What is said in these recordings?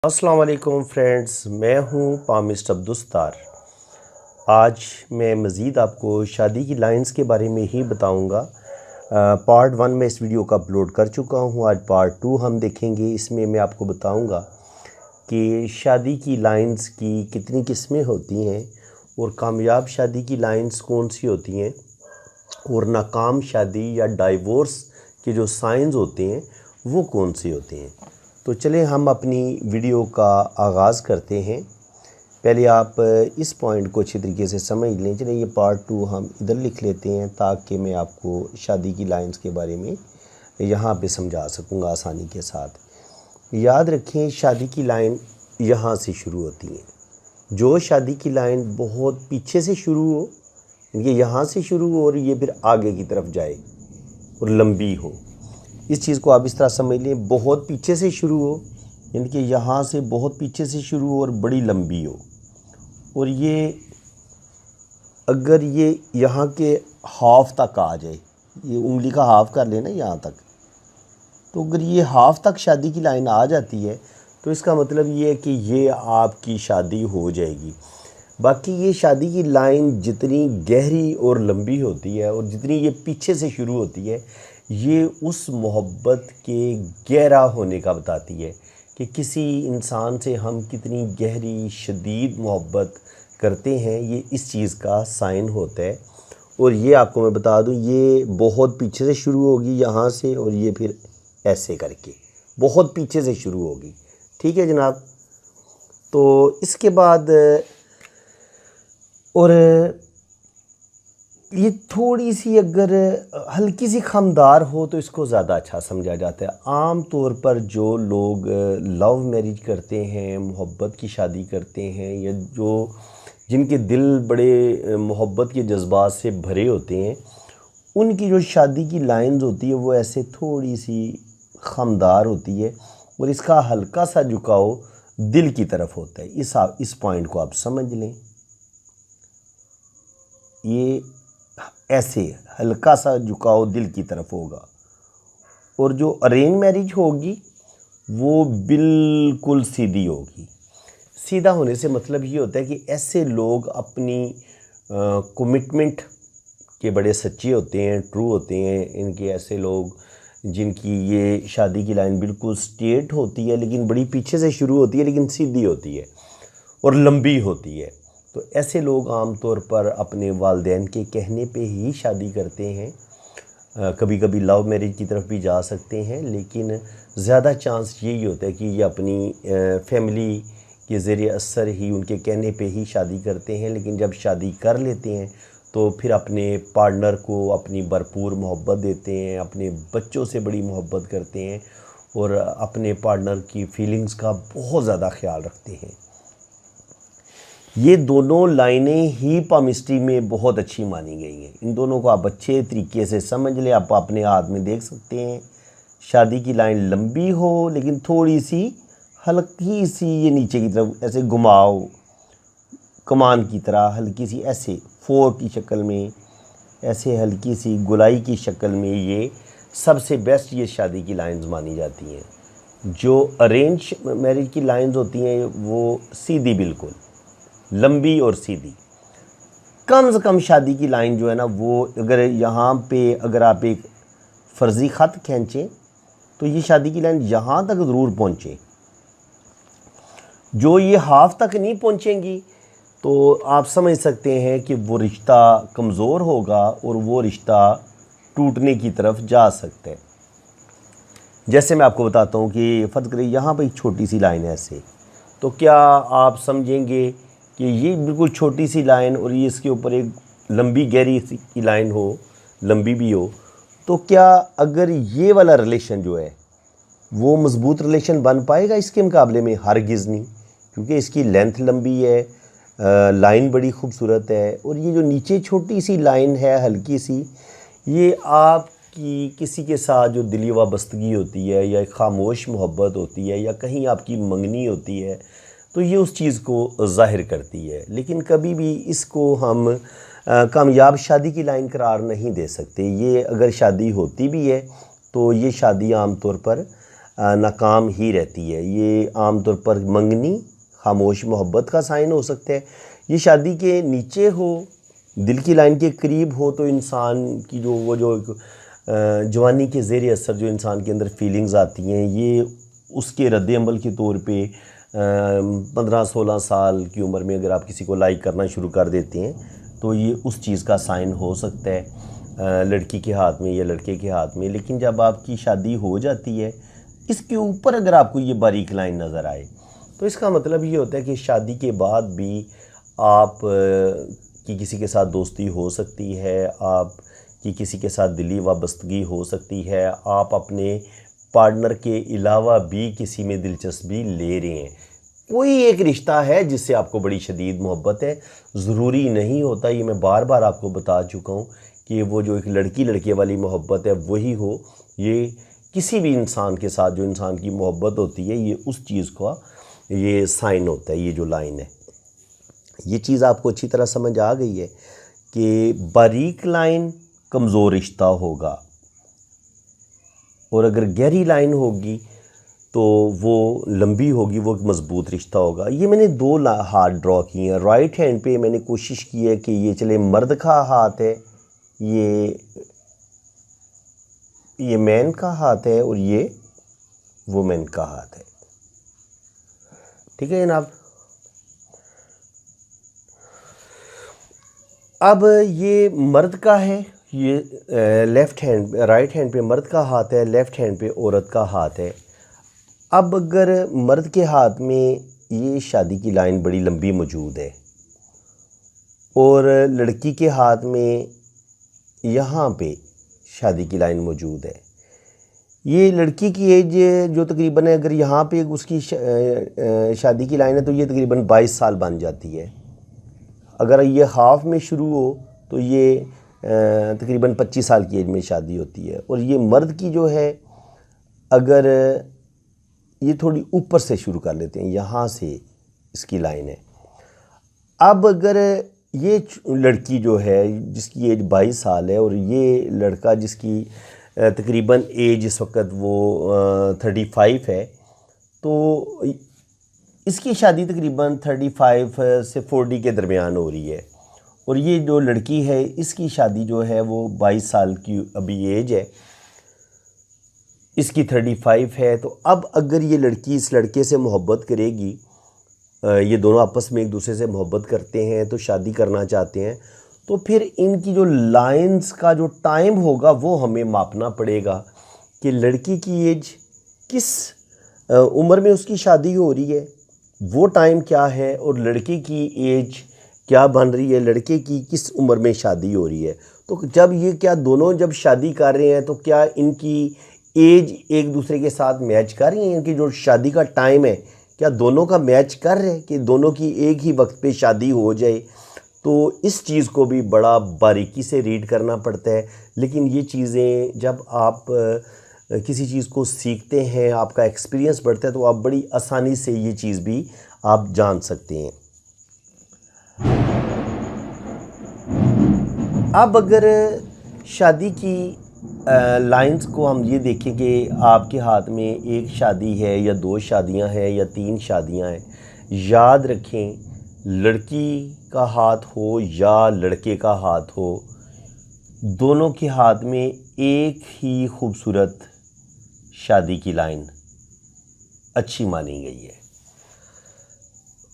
अस्सलाम वालेकुम फ्रेंड्स, मैं हूं पामिस्ट अब्दुस्तार। आज मैं मज़ीद आपको शादी की लाइंस के बारे में ही बताऊंगा। पार्ट 1 में इस वीडियो का अपलोड कर चुका हूं। आज पार्ट 2 हम देखेंगे। इसमें मैं आपको बताऊंगा कि शादी की लाइंस की कितनी किस्में होती हैं और कामयाब शादी की लाइंस कौन सी होती हैं और नाकाम शादी या डाइवोर्स के जो साइंस होते हैं वो कौन से होते हैं। तो चलें हम अपनी वीडियो का आगाज़ करते हैं। पहले आप इस पॉइंट को अच्छी तरीके से समझ लें। चलिए ये पार्ट 2 हम इधर लिख लेते हैं ताकि मैं आपको शादी की लाइंस के बारे में यहाँ पे समझा सकूँगा आसानी के साथ। याद रखें, शादी की लाइन यहाँ से शुरू होती है। जो शादी की लाइन बहुत पीछे से शुरू हो, ये यहाँ से शुरू हो और ये फिर आगे की तरफ जाए और लंबी हो, इस चीज़ को आप इस तरह समझ लें। बहुत पीछे से शुरू हो यानी कि यहाँ से बहुत पीछे से शुरू हो और बड़ी लंबी हो, और ये अगर ये यहाँ के हाफ तक आ जाए, ये उंगली का हाफ कर लेना यहाँ तक, तो अगर ये हाफ तक शादी की लाइन आ जाती है तो इसका मतलब ये है कि ये आपकी शादी हो जाएगी। बाकी ये शादी की लाइन जितनी गहरी और लंबी होती है और जितनी ये पीछे से शुरू होती है, ये उस मोहब्बत के गहरा होने का बताती है कि किसी इंसान से हम कितनी गहरी शदीद मोहब्बत करते हैं। ये इस चीज़ का साइन होता है। और ये आपको मैं बता दूं, ये बहुत पीछे से शुरू होगी यहाँ से, और ये फिर ऐसे करके बहुत पीछे से शुरू होगी। ठीक है जनाब। तो इसके बाद और ये थोड़ी सी अगर हल्की सी खमदार हो तो इसको ज़्यादा अच्छा समझा जाता है। आम तौर पर जो लोग लव मैरिज करते हैं, मोहब्बत की शादी करते हैं, या जो जिनके दिल बड़े मोहब्बत के जज्बात से भरे होते हैं, उनकी जो शादी की लाइंस होती है वो ऐसे थोड़ी सी खमदार होती है और इसका हल्का सा झुकाव दिल की तरफ होता है। इस पॉइंट को आप समझ लें। ये ऐसे हल्का सा झुकाव दिल की तरफ होगा। और जो अरेंज मैरिज होगी वो बिल्कुल सीधी होगी। सीधा होने से मतलब ये होता है कि ऐसे लोग अपनी कमिटमेंट के बड़े सच्चे होते हैं, ट्रू होते हैं। इनके ऐसे लोग जिनकी ये शादी की लाइन बिल्कुल स्ट्रेट होती है लेकिन बड़ी पीछे से शुरू होती है, लेकिन सीधी होती है और लंबी होती है। तो ऐसे लोग आम तौर पर अपने वालिदैन के कहने पे ही शादी करते हैं। कभी कभी लव मैरिज की तरफ भी जा सकते हैं, लेकिन ज़्यादा चांस यही होता है कि ये अपनी फैमिली के ज़रिए असर ही, उनके कहने पे ही शादी करते हैं। लेकिन जब शादी कर लेते हैं तो फिर अपने पार्टनर को अपनी भरपूर मोहब्बत देते हैं, अपने बच्चों से बड़ी मोहब्बत करते हैं और अपने पार्टनर की फीलिंग्स का बहुत ज़्यादा ख्याल रखते हैं। ये दोनों लाइनें ही पामिस्ट्री में बहुत अच्छी मानी गई हैं। इन दोनों को आप अच्छे तरीके से समझ लें। आप अपने हाथ में देख सकते हैं, शादी की लाइन लंबी हो लेकिन थोड़ी सी हल्की सी ये नीचे की तरफ ऐसे घुमाव, कमान की तरह हल्की सी ऐसे फोर की शक्ल में, ऐसे हल्की सी गुलाई की शक्ल में, ये सबसे बेस्ट ये शादी की लाइंस मानी जाती हैं। जो अरेंज मैरिज की लाइंस होती हैं वो सीधी, बिल्कुल लंबी और सीधी। कम से कम शादी की लाइन जो है ना, वो अगर यहाँ पे अगर आप एक फ़र्ज़ी ख़त खींचें तो ये शादी की लाइन यहाँ तक ज़रूर पहुँचे। जो ये हाफ तक नहीं पहुँचेंगी तो आप समझ सकते हैं कि वो रिश्ता कमज़ोर होगा और वो रिश्ता टूटने की तरफ जा सकता है। जैसे मैं आपको बताता हूँ कि फ़र्ज़ करें यहाँ पर एक छोटी सी लाइन है ऐसे, तो क्या आप समझेंगे कि ये बिल्कुल छोटी सी लाइन और ये इसके ऊपर एक लंबी गहरी सी लाइन हो, लंबी भी हो, तो क्या अगर ये वाला रिलेशन जो है वो मज़बूत रिलेशन बन पाएगा इसके मुकाबले में? हरगिज़ नहीं, क्योंकि इसकी लेंथ लंबी है, लाइन बड़ी खूबसूरत है। और ये जो नीचे छोटी सी लाइन है हल्की सी, ये आपकी किसी के साथ जो दिली वाबस्तगी होती है या खामोश मोहब्बत होती है या कहीं आपकी मंगनी होती है, तो ये उस चीज़ को ज़ाहिर करती है। लेकिन कभी भी इसको हम कामयाब शादी की लाइन करार नहीं दे सकते। ये अगर शादी होती भी है तो ये शादी आम तौर पर नाकाम ही रहती है। ये आमतौर पर मंगनी, खामोश मोहब्बत का साइन हो सकता है। ये शादी के नीचे हो, दिल की लाइन के करीब हो, तो इंसान की जो जवानी के ज़ेर असर जो इंसान के अंदर फीलिंग्स आती हैं, ये उसके रद्द अमल के तौर पे 15-16 साल की उम्र में अगर आप किसी को लाइक करना शुरू कर देते हैं तो ये उस चीज़ का साइन हो सकता है लड़की के हाथ में या लड़के के हाथ में। लेकिन जब आपकी शादी हो जाती है, इसके ऊपर अगर आपको ये बारीक लाइन नज़र आए तो इसका मतलब ये होता है कि शादी के बाद भी आप की किसी के साथ दोस्ती हो सकती है, आप की किसी के साथ दिली वाबस्तगी हो सकती है, आप अपने पार्टनर के अलावा भी किसी में दिलचस्पी ले रहे हैं। कोई एक रिश्ता है जिससे आपको बड़ी शदीद मोहब्बत है, ज़रूरी नहीं होता, ये मैं बार बार आपको बता चुका हूँ कि वो जो एक लड़की लड़के वाली मोहब्बत है वही हो। ये किसी भी इंसान के साथ जो इंसान की मोहब्बत होती है, ये उस चीज़ का ये साइन होता है। ये जो लाइन है, ये चीज़ आपको अच्छी तरह समझ आ गई है कि बारीक लाइन कमज़ोर रिश्ता होगा और अगर गहरी लाइन होगी तो वो लंबी होगी, वो एक मज़बूत रिश्ता होगा। ये मैंने दो हाथ ड्रॉ किए हैं। राइट हैंड पे मैंने कोशिश की है कि ये चले मर्द का हाथ है, ये मैन का हाथ है और ये वुमेन का हाथ है। ठीक है जनाब। अब ये मर्द का है, ये लेफ़्ट हैंड, राइट हैंड पे मर्द का हाथ है, लेफ़्ट हैंड पे औरत का हाथ है। अब अगर मर्द के हाथ में ये शादी की लाइन बड़ी लंबी मौजूद है और लड़की के हाथ में यहाँ पे शादी की लाइन मौजूद है, ये लड़की की एज जो तकरीबन है, अगर यहाँ पे उसकी शादी की लाइन है तो ये तकरीबन 22 साल बन जाती है। अगर ये हाफ में शुरू हो तो ये तकरीबन 25 साल की एज में शादी होती है। और ये मर्द की जो है, अगर ये थोड़ी ऊपर से शुरू कर लेते हैं, यहाँ से इसकी लाइन है। अब अगर ये लड़की जो है जिसकी एज 22 साल है और ये लड़का जिसकी तकरीबन एज इस वक्त वो 35 है, तो इसकी शादी तकरीबन 35 से 40 के दरमियान हो रही है। और ये जो लड़की है इसकी शादी जो है वो 22 साल की अभी एज है, इसकी 35 है। तो अब अगर ये लड़की इस लड़के से मोहब्बत करेगी, ये दोनों आपस में एक दूसरे से मोहब्बत करते हैं तो शादी करना चाहते हैं, तो फिर इनकी जो लाइंस का जो टाइम होगा वो हमें मापना पड़ेगा कि लड़की की एज किस उम्र में उसकी शादी हो रही है, वो टाइम क्या है, और लड़के की एज क्या बन रही है, लड़के की किस उम्र में शादी हो रही है। तो जब ये क्या दोनों जब शादी कर रहे हैं तो क्या इनकी एज एक दूसरे के साथ मैच कर रही है, इनकी जो शादी का टाइम है क्या दोनों का मैच कर रहे हैं कि दोनों की एक ही वक्त पे शादी हो जाए। तो इस चीज़ को भी बड़ा बारीकी से रीड करना पड़ता है। लेकिन ये चीज़ें जब आप किसी चीज़ को सीखते हैं, आपका एक्सपीरियंस बढ़ता है, तो आप बड़ी आसानी से ये चीज़ भी आप जान सकते हैं। अब अगर शादी की लाइंस को हम ये देखें कि आपके हाथ में एक शादी है या 2 शादियां हैं या 3 शादियां हैं, याद रखें लड़की का हाथ हो या लड़के का हाथ हो, दोनों के हाथ में एक ही खूबसूरत शादी की लाइन अच्छी मानी गई है।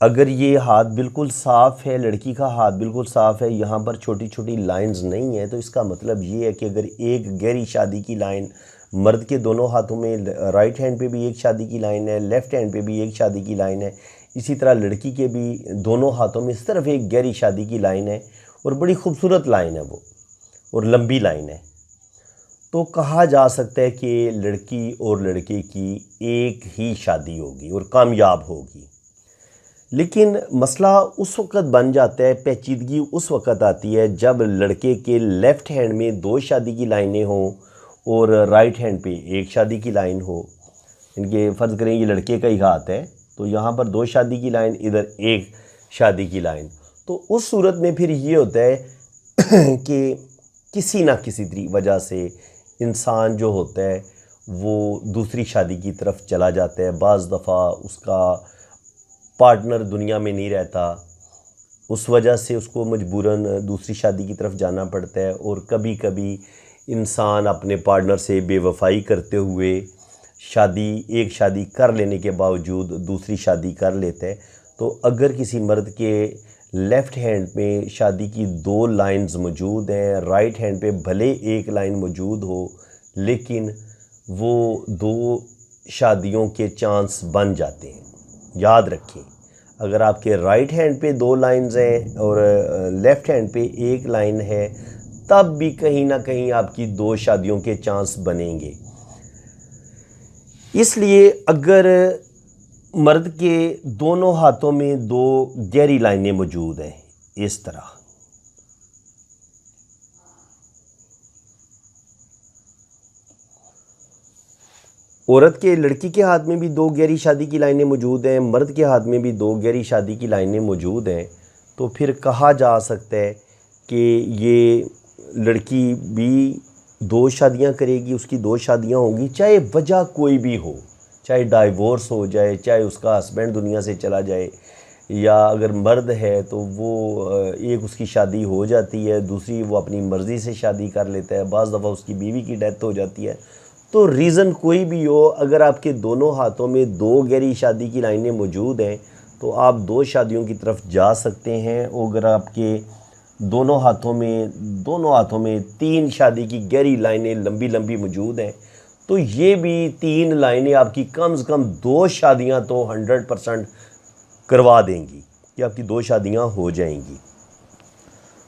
अगर ये हाथ बिल्कुल साफ़ है, लड़की का हाथ बिल्कुल साफ़ है, यहाँ पर छोटी छोटी लाइंस नहीं है, तो इसका मतलब ये है कि अगर एक गहरी शादी की लाइन मर्द के दोनों हाथों में, राइट हैंड पे भी एक शादी की लाइन है, लेफ़्ट हैंड पे भी एक शादी की लाइन है, इसी तरह लड़की के भी दोनों हाथों में इस तरफ एक गहरी शादी की लाइन है और बड़ी खूबसूरत लाइन है वो, और लंबी लाइन है, तो कहा जा सकता है कि लड़की और लड़के की एक ही शादी होगी और कामयाब होगी। लेकिन मसला उस वक़्त बन जाता है, पेचीदगी उस वक़्त आती है जब लड़के के लेफ़्ट हैंड में 2 शादी की लाइनें हों और राइट हैंड पे एक शादी की लाइन हो। इनके फ़र्ज़ करें ये लड़के का ही हाथ है, तो यहाँ पर 2 शादी की लाइन, इधर एक शादी की लाइन। तो उस सूरत में फिर ये होता है कि किसी ना किसी वजह से इंसान जो होता है वो दूसरी शादी की तरफ चला जाता है। बाज़ दफ़ा उसका पार्टनर दुनिया में नहीं रहता, उस वजह से उसको मजबूरन दूसरी शादी की तरफ जाना पड़ता है। और कभी कभी इंसान अपने पार्टनर से बेवफाई करते हुए एक शादी कर लेने के बावजूद दूसरी शादी कर लेता है। तो अगर किसी मर्द के लेफ़्ट हैंड में शादी की 2 लाइंस मौजूद हैं, राइट हैंड पे भले एक लाइन मौजूद हो, लेकिन वो 2 शादियों के चांस बन जाते हैं। याद रखें, अगर आपके राइट हैंड पे 2 लाइंस हैं और लेफ़्ट हैंड पे एक लाइन है, तब भी कहीं ना कहीं आपकी 2 शादियों के चांस बनेंगे। इसलिए अगर मर्द के दोनों हाथों में 2 गहरी लाइनें मौजूद हैं, इस तरह, औरत के लड़की के हाथ में भी 2 गहरी शादी की लाइनें मौजूद हैं, मर्द के हाथ में भी 2 गहरी शादी की लाइनें मौजूद हैं, तो फिर कहा जा सकता है कि ये लड़की भी 2 शादियां करेगी, उसकी 2 शादियां होंगी, चाहे वजह कोई भी हो, चाहे डाइवोर्स हो जाए, चाहे उसका हस्बैंड दुनिया से चला जाए, या अगर मर्द है तो वो एक उसकी शादी हो जाती है, दूसरी वो अपनी मर्ज़ी से शादी कर लेता है, बाज़ दफ़ा उसकी बीवी की डेथ हो जाती है। तो रीज़न कोई भी हो, अगर आपके दोनों हाथों में 2 गहरी शादी की लाइनें मौजूद हैं तो आप 2 शादियों की तरफ जा सकते हैं। और अगर आपके दोनों हाथों में 3 शादी की गहरी लाइनें लंबी लंबी मौजूद हैं, तो ये भी 3 लाइनें आपकी कम से कम 2 शादियां तो 100% करवा देंगी कि आपकी 2 शादियां हो जाएंगी।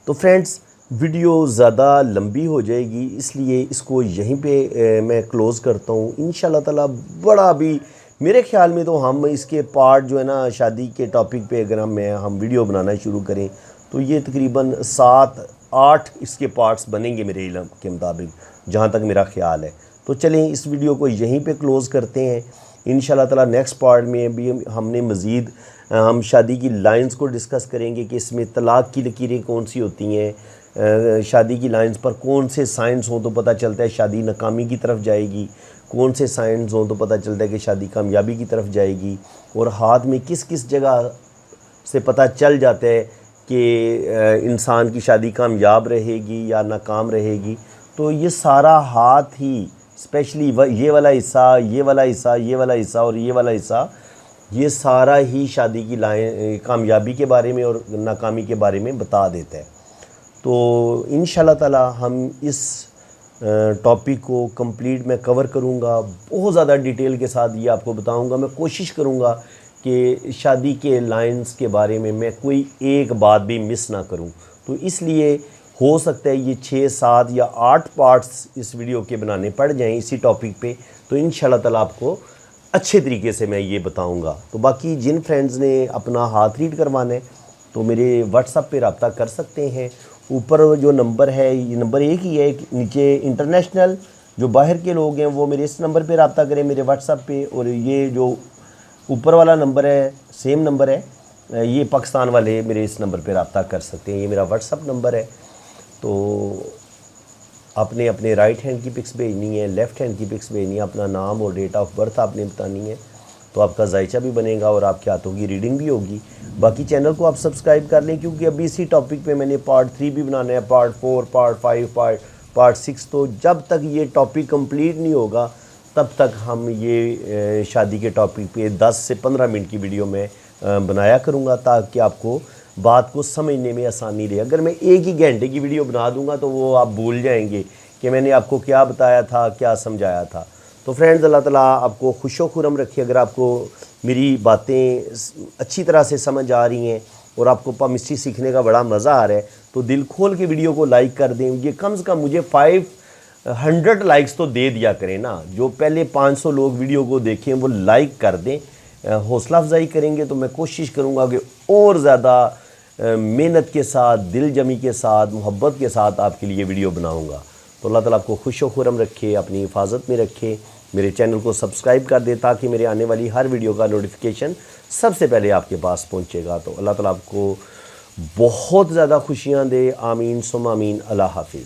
तो फ्रेंड्स, वीडियो ज़्यादा लंबी हो जाएगी, इसलिए इसको यहीं पे मैं क्लोज़ करता हूँ। इंशाल्लाह ताला बड़ा भी मेरे ख़्याल में तो हम इसके पार्ट जो है ना, शादी के टॉपिक पे अगर हम वीडियो बनाना शुरू करें तो ये तकरीबन 7-8 इसके पार्ट्स बनेंगे मेरे इल्म के मुताबिक, जहाँ तक मेरा ख़्याल है। तो चलें इस वीडियो को यहीं पे क्लोज़ करते हैं। इंशाल्लाह ताला नेक्स्ट पार्ट में भी हमने मज़ीद हम शादी की लाइंस को डिस्कस करेंगे कि इसमें तलाक़ की लकीरें कौन सी होती हैं, शादी की लाइंस पर कौन से साइंस हों तो पता चलता है शादी नाकामी की तरफ जाएगी, कौन से साइंस हों तो पता चलता है कि शादी कामयाबी की तरफ जाएगी, और हाथ में किस किस जगह से पता चल जाता है कि इंसान की शादी कामयाब रहेगी या नाकाम रहेगी। तो ये सारा हाथ ही, स्पेशली ये वाला हिस्सा, ये वाला हिस्सा, ये वाला हिस्सा और ये वाला हिस्सा, ये सारा ही शादी की कामयाबी के बारे में और नाकामी के बारे में बता देता है। तो इंशाल्लाह ताला हम इस टॉपिक को कंप्लीट मैं कवर करूँगा, बहुत ज़्यादा डिटेल के साथ ये आपको बताऊँगा। मैं कोशिश करूँगा कि शादी के लाइंस के बारे में मैं कोई एक बात भी मिस ना करूँ। तो इसलिए हो सकता है ये 6, 7 या 8 पार्ट्स इस वीडियो के बनाने पड़ जाएं इसी टॉपिक पे। तो इंशाल्लाह ताला आपको अच्छे तरीके से मैं ये बताऊंगा। तो बाकी जिन फ्रेंड्स ने अपना हाथ रीड करवाना है तो मेरे व्हाट्सएप पे रब्ता कर सकते हैं। ऊपर जो नंबर है, ये नंबर एक ही है, नीचे इंटरनेशनल जो बाहर के लोग हैं वो मेरे इस नंबर पे रब्ता करें मेरे व्हाट्सएप पे, और ये जो ऊपर वाला नंबर है सेम नंबर है, ये पाकिस्तान वाले मेरे इस नंबर पे रब्ता कर सकते हैं, ये मेरा व्हाट्सएप नंबर है। तो आपने अपने राइट हैंड की पिक्स भेजनी है, लेफ़्ट हैंड की पिक्स भेजनी है, अपना नाम और डेट ऑफ बर्थ आपने बतानी है, तो आपका जायचा भी बनेगा और आपके हाथों की रीडिंग भी होगी। बाकी चैनल को आप सब्सक्राइब कर लें, क्योंकि अभी इसी टॉपिक पे मैंने पार्ट 3 भी बनाना है, पार्ट 4, पार्ट 5, पार्ट 6। तो जब तक ये टॉपिक कंप्लीट नहीं होगा तब तक हम ये शादी के टॉपिक पे 10 से 15 मिनट की वीडियो में बनाया करूँगा, ताकि आपको बात को समझने में आसानी रहे। अगर मैं एक ही घंटे की वीडियो बना दूंगा तो वो आप भूल जाएंगे कि मैंने आपको क्या बताया था, क्या समझाया था। तो फ्रेंड्स, अल्लाह ताला आपको खुशो खुरम रखे। अगर आपको मेरी बातें अच्छी तरह से समझ आ रही हैं और आपको पामिस्ट्री सीखने का बड़ा मज़ा आ रहा है तो दिल खोल के वीडियो को लाइक कर दें। ये कम से कम मुझे 500 लाइक्स तो दे दिया करें ना। जो पहले 500 लोग वीडियो को देखें वो लाइक कर दें, हौसला अफजाई करेंगे तो मैं कोशिश करूँगा कि और ज़्यादा मेहनत के साथ, दिल जमी के साथ, मोहब्बत के साथ आपके लिए वीडियो बनाऊँगा। तो अल्लाह ताला आपको खुशो खुरम रखे, अपनी हिफाजत में रखे। मेरे चैनल को सब्सक्राइब कर दे ताकि मेरे आने वाली हर वीडियो का नोटिफिकेशन सबसे पहले आपके पास पहुँचेगा। तो अल्लाह ताला आपको बहुत ज़्यादा खुशियाँ दे। आमीन सुम आमीन। अल्लाह हाफिज़।